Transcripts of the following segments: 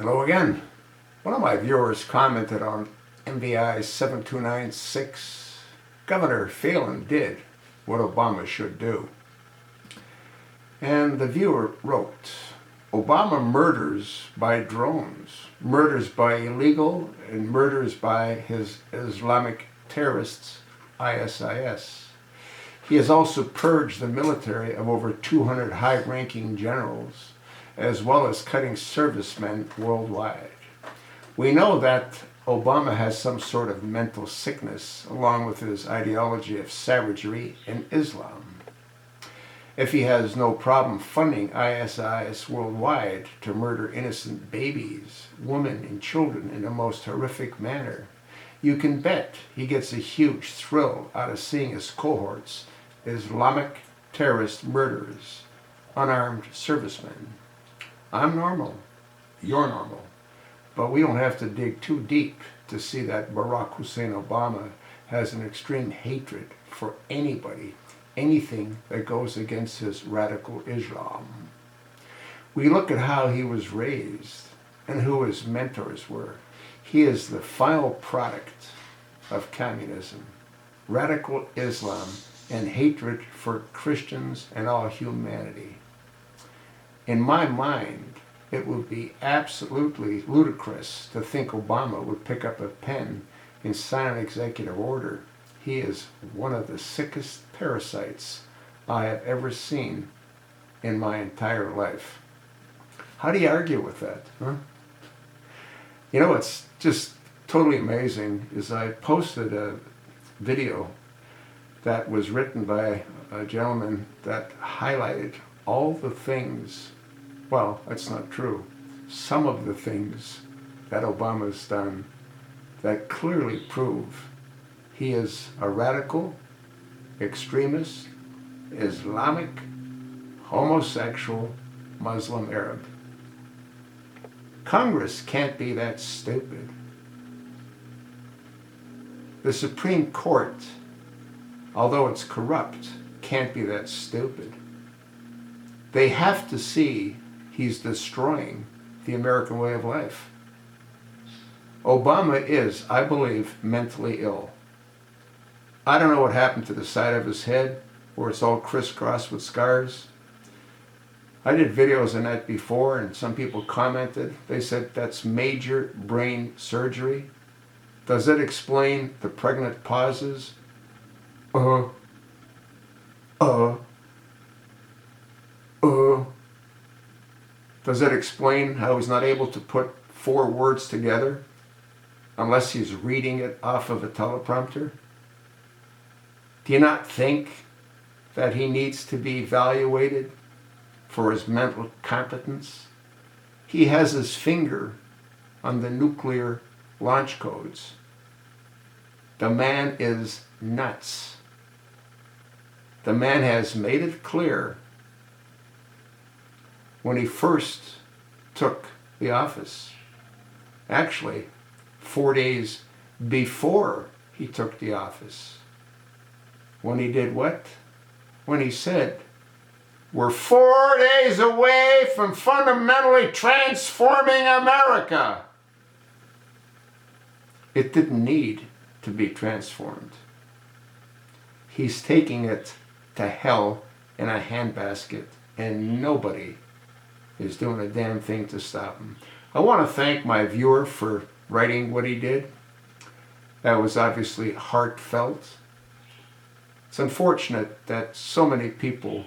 Hello again. One of my viewers commented on MVI 7296. Governor Phelan did what Obama should do. And the viewer wrote, Obama murders by drones, murders by illegal, and murders by his Islamic terrorists, ISIS. He has also purged the military of over 200 high-ranking generals, as well as cutting servicemen worldwide. We know that Obama has some sort of mental sickness, along with his ideology of savagery and Islam. If he has no problem funding ISIS worldwide to murder innocent babies, women, and children in the most horrific manner, you can bet he gets a huge thrill out of seeing his cohorts, Islamic terrorist murderers, unarmed servicemen. I'm normal, you're normal, but we don't have to dig too deep to see that Barack Hussein Obama has an extreme hatred for anybody, anything that goes against his radical Islam. We look at how he was raised and who his mentors were. He is the final product of communism, radical Islam, and hatred for Christians and all humanity. In my mind, it would be absolutely ludicrous to think Obama would pick up a pen and sign an executive order. He is one of the sickest parasites I have ever seen in my entire life. How do you argue with that? Huh? You know what's just totally amazing is I posted a video that was written by a gentleman that highlighted all the things, well, that's not true, some of the things that Obama's done that clearly prove he is a radical, extremist, Islamic, homosexual, Muslim Arab. Congress can't be that stupid. The Supreme Court, although it's corrupt, can't be that stupid. They have to see he's destroying the American way of life. Obama is, I believe, mentally ill. I don't know what happened to the side of his head where it's all crisscrossed with scars. I did videos on that before and some people commented. They said that's major brain surgery. Does it explain the pregnant pauses? Does it explain how he's not able to put 4 words together unless he's reading it off of a teleprompter? Do you not think that he needs to be evaluated for his mental competence? He has his finger on the nuclear launch codes. The man is nuts. The man has made it clear when he first took the office. Actually, 4 days before he took the office. When he did what? When he said, we're 4 days away from fundamentally transforming America. It didn't need to be transformed. He's taking it to hell in a handbasket, and nobody is doing a damn thing to stop him. I want to thank my viewer for writing what he did. That was obviously heartfelt. It's unfortunate that so many people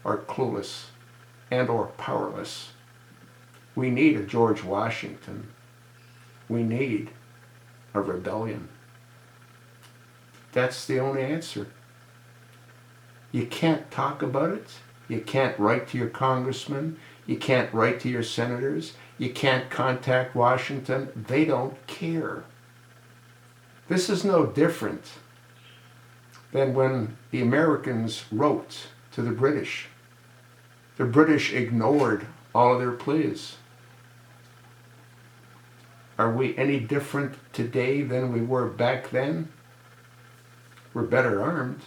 are clueless and or powerless. We need a George Washington. We need a rebellion. That's the only answer. You can't talk about it. You can't write to your congressman. You can't write to your senators. You can't contact Washington. They don't care. This is no different than when the Americans wrote to the British. The British ignored all of their pleas. Are we any different today than we were back then? We're better armed.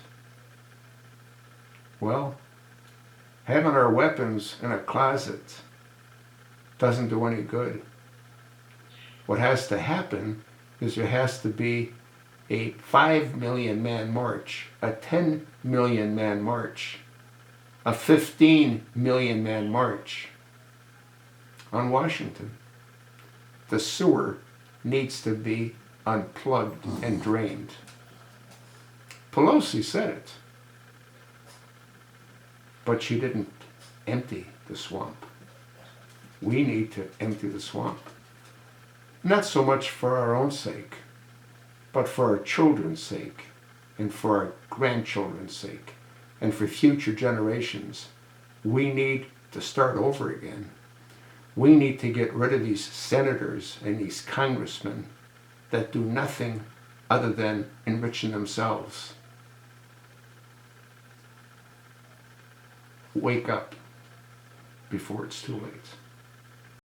Well, having our weapons in a closet doesn't do any good. What has to happen is there has to be a 5 million man march, a 10 million man march, a 15 million man march on Washington. The sewer needs to be unplugged and drained. Pelosi said it, but she didn't empty the swamp. We need to empty the swamp. Not so much for our own sake, but for our children's sake, and for our grandchildren's sake, and for future generations. We need to start over again. We need to get rid of these senators and these congressmen that do nothing other than enriching themselves. Wake up before it's too late.